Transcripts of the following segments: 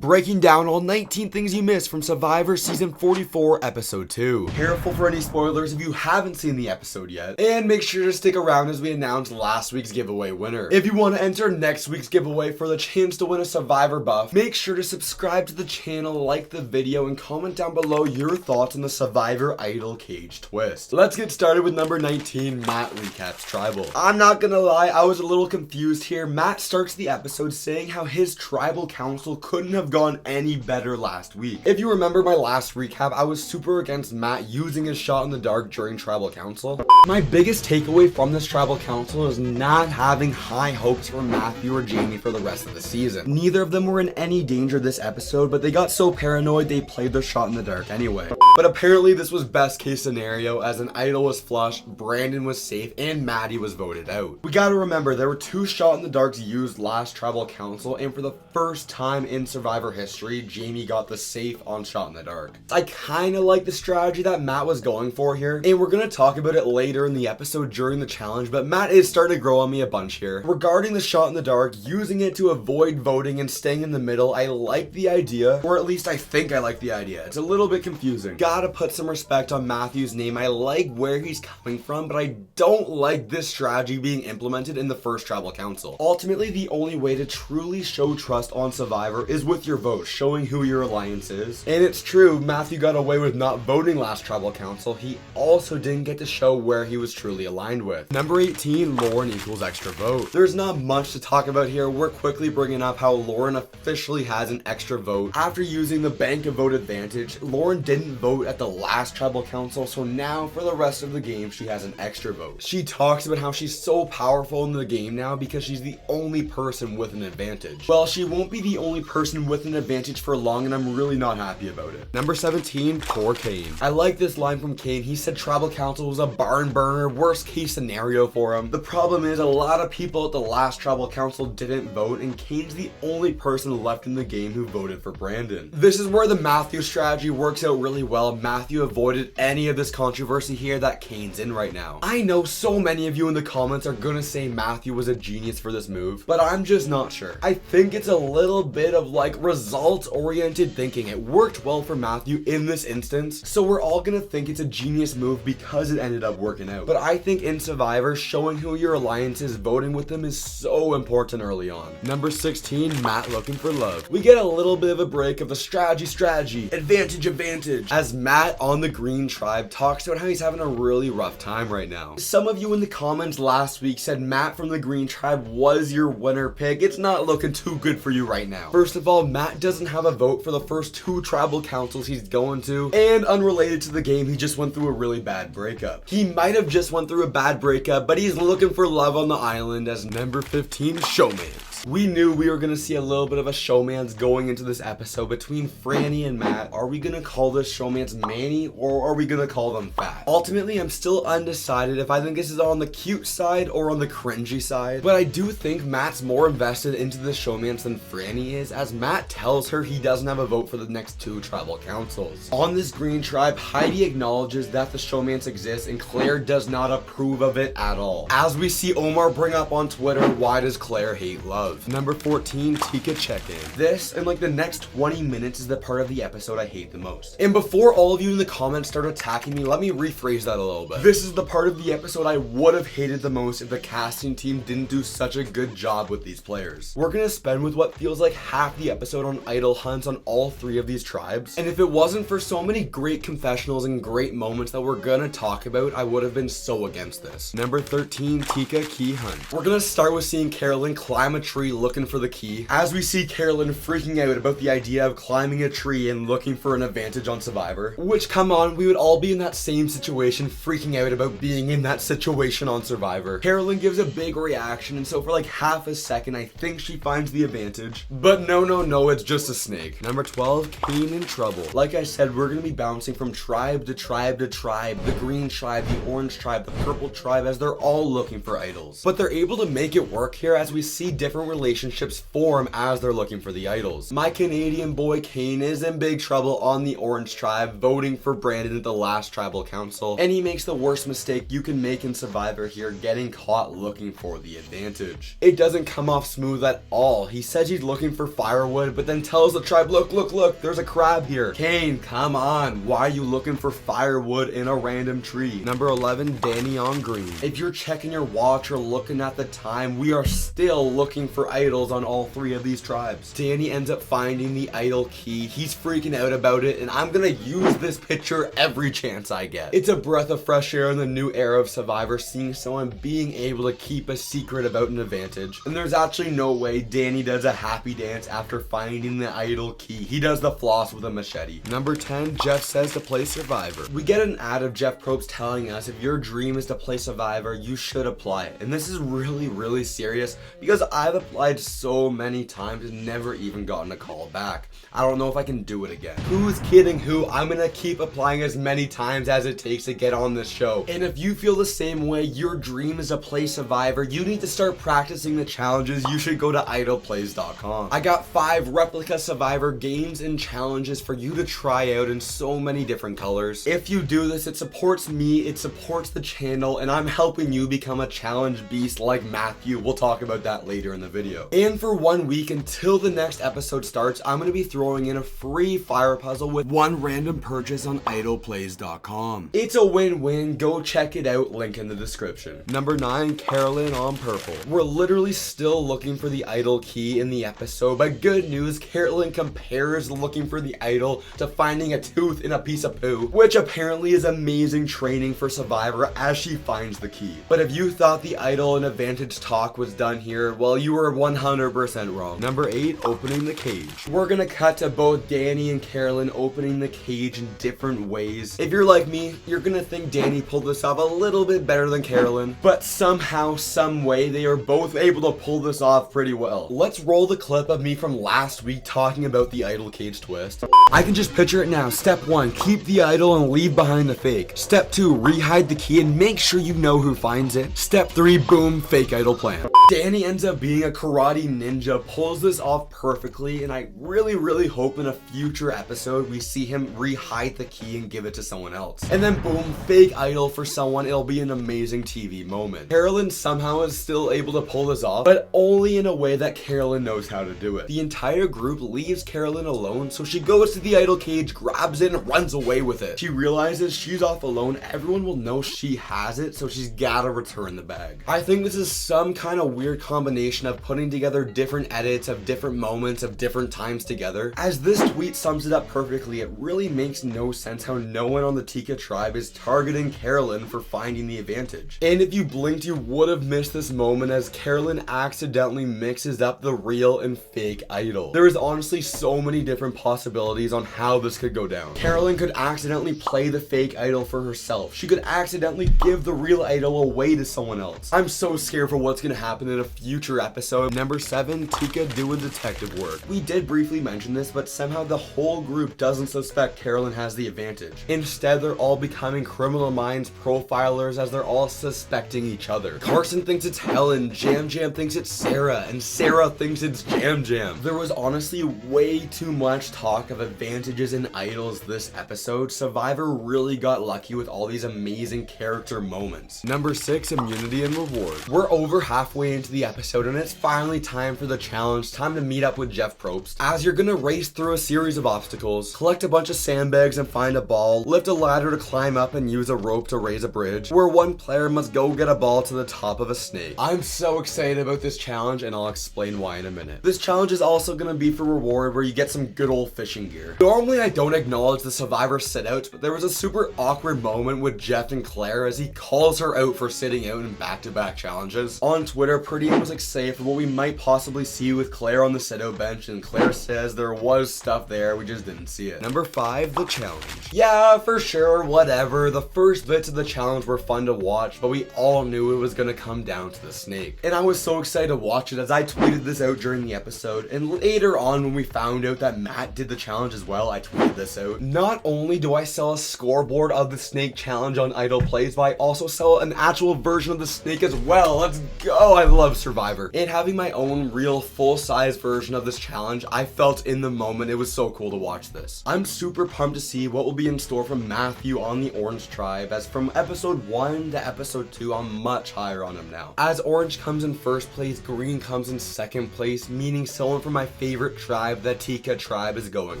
breaking down all 19 things you missed from Survivor Season 44, Episode 2. Careful for any spoilers if you haven't seen the episode yet, and make sure to stick around as we announce last week's giveaway winner. If you want to enter next week's giveaway for the chance to win a Survivor buff, make sure to subscribe to the channel, like the video, and comment down below your thoughts on the Survivor Idol Cage twist. Let's get started with number 19, Matt recaps Tribal. I'm not gonna lie, I was a little confused here. Matt starts the episode saying how his Tribal Council couldn't have gone any better last week. If you remember my last recap, I was super against Matt using his shot in the dark during Tribal Council. My biggest takeaway from this Tribal Council is not having high hopes for Matthew or Jamie for the rest of the season. Neither of them were in any danger this episode, but they got so paranoid they played their shot in the dark anyway. But apparently this was best case scenario, as an idol was flushed, Brandon was safe, and Maddie was voted out. We gotta remember, there were 2 shot in the darks used last Tribal Council, and for the first time in Survivor history, Jamie got the safe on shot in the dark. I kinda like the strategy that Matt was going for here, and we're gonna talk about it later in the episode during the challenge, but Matt is starting to grow on me a bunch here. Regarding the shot in the dark, using it to avoid voting and staying in the middle, I like the idea, or at least I think I like the idea. It's a little bit confusing. Gotta put some respect on Matthew's name. I like where he's coming from, but I don't like this strategy being implemented in the first Tribal Council. Ultimately, the only way to truly show trust on Survivor is with your vote, showing who your alliance is. And it's true, Matthew got away with not voting last Tribal Council. He also didn't get to show where he was truly aligned with. Number 18, Lauren equals extra vote. There's not much to talk about here. We're quickly bringing up how Lauren officially has an extra vote. After using the bank of vote advantage, Lauren didn't vote at the last Tribal Council, so now for the rest of the game, she has an extra vote. She talks about how she's so powerful in the game now because she's the only person with an advantage. Well, she won't be the only person with an advantage for long, and I'm really not happy about it. Number 17, poor KANE. I like this line from KANE. He said Tribal Council was a barn burner, worst case scenario for him. The problem is a lot of people at the last Tribal Council didn't vote, and KANE's the only person left in the game who voted for Brandon. This is where the Matthew strategy works out really well. Matthew avoided any of this controversy here that KANE's in right now. I know so many of you in the comments are gonna say Matthew was a genius for this move, but I'm just not sure. I think it's a little bit of like results-oriented thinking. It worked well for Matthew in this instance, so we're all gonna think it's a genius move because it ended up working out. But I think in Survivor, showing who your alliance is, voting with them is so important early on. Number 16, Matt looking for love. We get a little bit of a break of the strategy, advantage, as Matt on the Green Tribe talks about how he's having a really rough time right now. Some of you in the comments last week said Matt from the Green Tribe was your winner pick. It's not looking too good for you right now. First of all, Matt doesn't have a vote for the first 2 Tribal Councils he's going to, and unrelated to the game, he just went through a really bad breakup. He might have just went through a bad breakup, but he's looking for love on the island as number 15, Showmans. We knew we were gonna see a little bit of a showmance going into this episode between Franny and Matt. Are we gonna call this showmance Manny, or are we gonna call them fat? Ultimately, I'm still undecided if I think this is on the cute side or on the cringy side, but I do think Matt's more invested into the showmance than Franny is, as Matt tells her he doesn't have a vote for the next 2 Tribal Councils. On this Green Tribe, Heidi acknowledges that the showmance exists, and Claire does not approve of it at all. As we see Omar bring up on Twitter, why does Claire hate love? Number 14, Tika check-in. This and like the next 20 minutes is the part of the episode I hate the most. And before all of you in the comments start attacking me, let me rephrase that a little bit. This is the part of the episode I would have hated the most if the casting team didn't do such a good job with these players. We're gonna spend with what feels like half the episode on idol hunts on all 3 of these tribes, and if it wasn't for so many great confessionals and great moments that we're gonna talk about, I would have been so against this. Number 13, Tika key hunt. We're gonna start with seeing Carolyn climb a tree looking for the key, as we see Carolyn freaking out about the idea of climbing a tree and looking for an advantage on Survivor, which, come on, we would all be in that same situation, freaking out about being in that situation on Survivor. Carolyn gives a big reaction, and so for like half a second I think she finds the advantage, but no, it's just a snake. Number 12, KANE in trouble. Like I said, we're gonna be bouncing from tribe to tribe to tribe, the Green Tribe, the Orange Tribe, the Purple Tribe, as they're all looking for idols, but they're able to make it work here as we see different relationships form as they're looking for the idols. My Canadian boy KANE is in big trouble on the Orange Tribe, voting for Brandon at the last tribal council, and he makes the worst mistake you can make in Survivor here, getting caught looking for the advantage. It doesn't come off smooth at all. He says he's looking for firewood, but then tells the tribe, look, there's a crab here. KANE, come on, why are you looking for firewood in a random tree? Number 11, Danny on green. If you're checking your watch or looking at the time, we are still looking for idols on all 3 of these tribes. Danny ends up finding the idol key. He's freaking out about it, and I'm gonna use this picture every chance I get. It's a breath of fresh air in the new era of Survivor, seeing someone being able to keep a secret about an advantage. And there's actually no way Danny does a happy dance after finding the idol key. He does the floss with a machete. Number 10, Jeff says to play Survivor. We get an ad of Jeff Probst telling us if your dream is to play Survivor, you should apply it. And this is really serious because I've applied so many times and never even gotten a call back. I don't know if I can do it again. Who's kidding who? I'm gonna keep applying as many times as it takes to get on this show. And if you feel the same way, your dream is to play Survivor, you need to start practicing the challenges. You should go to idleplays.com. I got 5 replica Survivor games and challenges for you to try out in so many different colors. If you do this, it supports me, it supports the channel, and I'm helping you become a challenge beast like Matthew. We'll talk about that later in the video. And for 1 week until the next episode starts, I'm gonna be throwing in a free fire puzzle with 1 random purchase on idleplays.com. It's a win-win. Go check it out, link in the description. Number 9, Carolyn on purple. We're literally still looking for the idol key in the episode, but good news, Carolyn compares looking for the idol to finding a tooth in a piece of poo, which apparently is amazing training for Survivor as she finds the key. But if you thought the idol and advantage talk was done here, well, you were 100% wrong. Number 8, opening the cage. We're gonna cut to both Danny and Carolyn opening the cage in different ways. If you're like me, you're gonna think Danny pulled this off a little bit better than Carolyn, but somehow, some way, they are both able to pull this off pretty well. Let's roll the clip of me from last week talking about the idol cage twist. I can just picture it now. Step 1, keep the idol and leave behind the fake. Step 2, re-hide the key and make sure you know who finds it. Step 3, boom, fake idol plan. Danny ends up being a karate ninja, pulls this off perfectly, and I really hope in a future episode we see him re-hide the key and give it to someone else. And then boom, fake idol for someone. It'll be an amazing TV moment. Carolyn somehow is still able to pull this off, but only in a way that Carolyn knows how to do it. The entire group leaves Carolyn alone, so she goes to the idol cage, grabs it, and runs away with it. She realizes she's off alone, everyone will know she has it, so she's gotta return the bag. I think this is some kind of weird combination of putting together different edits of different moments of different times together. As this tweet sums it up perfectly, it really makes no sense how no one on the Tika tribe is targeting Carolyn for finding the advantage. And if you blinked, you would have missed this moment as Carolyn accidentally mixes up the real and fake idol. There is honestly so many different possibilities on how this could go down. Carolyn could accidentally play the fake idol for herself. She could accidentally give the real idol away to someone else. I'm so scared for what's gonna happen in a future episode. Number 7, Tika doing detective work. We did briefly mention this, but somehow the whole group doesn't suspect Carolyn has the advantage. Instead, they're all becoming criminal minds profilers as they're all suspecting each other. Carson thinks it's Helen, Jam Jam thinks it's Sarah, and Sarah thinks it's Jam Jam. There was honestly way too much talk of advantages and idols this episode. Survivor really got lucky with all these amazing character moments. Number 6, immunity and reward. We're over halfway into the episode and it's finally time for the challenge, time to meet up with Jeff Probst. As you're gonna race through a series of obstacles, collect a bunch of sandbags and find a ball, lift a ladder to climb up and use a rope to raise a bridge, where one player must go get a ball to the top of a snake. I'm so excited about this challenge and I'll explain why in a minute. This challenge is also gonna be for reward where you get some good old fishing gear. Normally I don't acknowledge the Survivor sit-outs, but there was a super awkward moment with Jeff and Claire as he calls her out for sitting out in back-to-back challenges. On Twitter, Pretty was excited for what we might possibly see with Claire on the sit-out bench, and Claire says there was stuff there, we just didn't see it. Number 5, the challenge. Yeah, for sure, whatever. The first bits of the challenge were fun to watch, but we all knew it was gonna come down to the snake. And I was so excited to watch it as I tweeted this out during the episode, and later on when we found out that Matt did the challenge as well, I tweeted this out. Not only do I sell a scoreboard of the snake challenge on Idle Plays, but I also sell an actual version of the snake as well. Let's go! I love Survivor. And having my own real full-size version of this challenge, I felt in the moment it was so cool to watch this. I'm super pumped to see what will be in store from Matthew on the Orange Tribe, as from episode 1 to episode 2, I'm much higher on him now. As Orange comes in first place, Green comes in second place, meaning someone from my favorite tribe, the Tika tribe, is going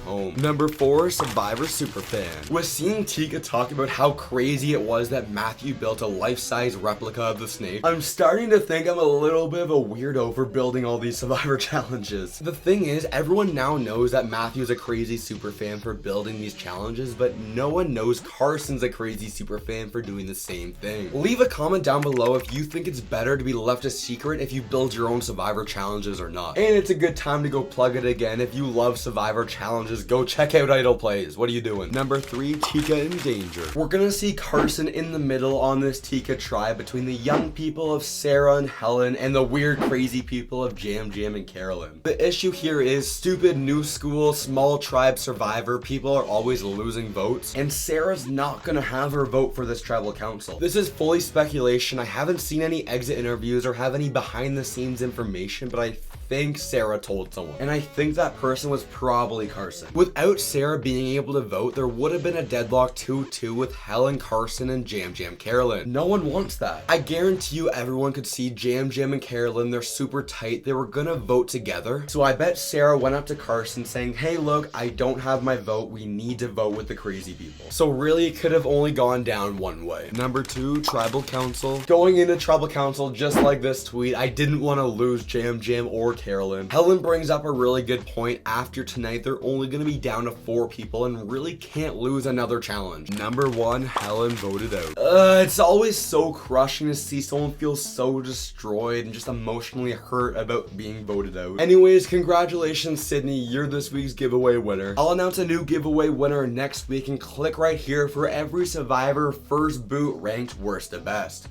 home. Number 4, Survivor Superfan. Was seeing Tika talk about how crazy it was that Matthew built a life-size replica of the snake, I'm starting to think I'm a little bit of a weirdo for building all these Survivor challenges. The thing is, everyone now knows that Matthew's a crazy superfan for building these challenges, but no one knows Carson's a crazy superfan for doing the same thing. Leave a comment down below if you think it's better to be left a secret if you build your own Survivor challenges or not. And it's a good time to go plug it again. If you love Survivor challenges, go check out Idle Plays. What are you doing? Number 3, Tika in Danger. We're gonna see Carson in the middle on this Tika tribe between the young people of Sarah and Helen and the weird crazy people of Jam Jam and Carolyn. The issue here is stupid new school small tribe Survivor people are always losing votes, and Sarah's not gonna have her vote for this tribal council. This is fully speculation. I haven't seen any exit interviews or have any behind the scenes information, but I think Sarah told someone, and I think that person was probably Carson. Without Sarah being able to vote, there would have been a deadlock 2-2 with Helen, Carson, and Jam Jam Carolyn. No one wants that. I guarantee you everyone could see Jam Jam and Carolyn, they're super tight, they were gonna vote together. So I bet Sarah went up to Carson saying, hey look, I don't have my vote, we need to vote with the crazy people. So really it could have only gone down one way. Number 2, Tribal Council. Going into Tribal Council, just like this tweet, I didn't want to lose Jam Jam or Carolyn. Helen brings up a really good point. After tonight, they're only going to be down to 4 people and really can't lose another challenge. Number 1, Helen voted out. It's always so crushing to see someone feel so destroyed and just emotionally hurt about being voted out. Anyways, congratulations Sydney, you're this week's giveaway winner. I'll announce a new giveaway winner next week, and click right here for every Survivor first boot ranked worst to best.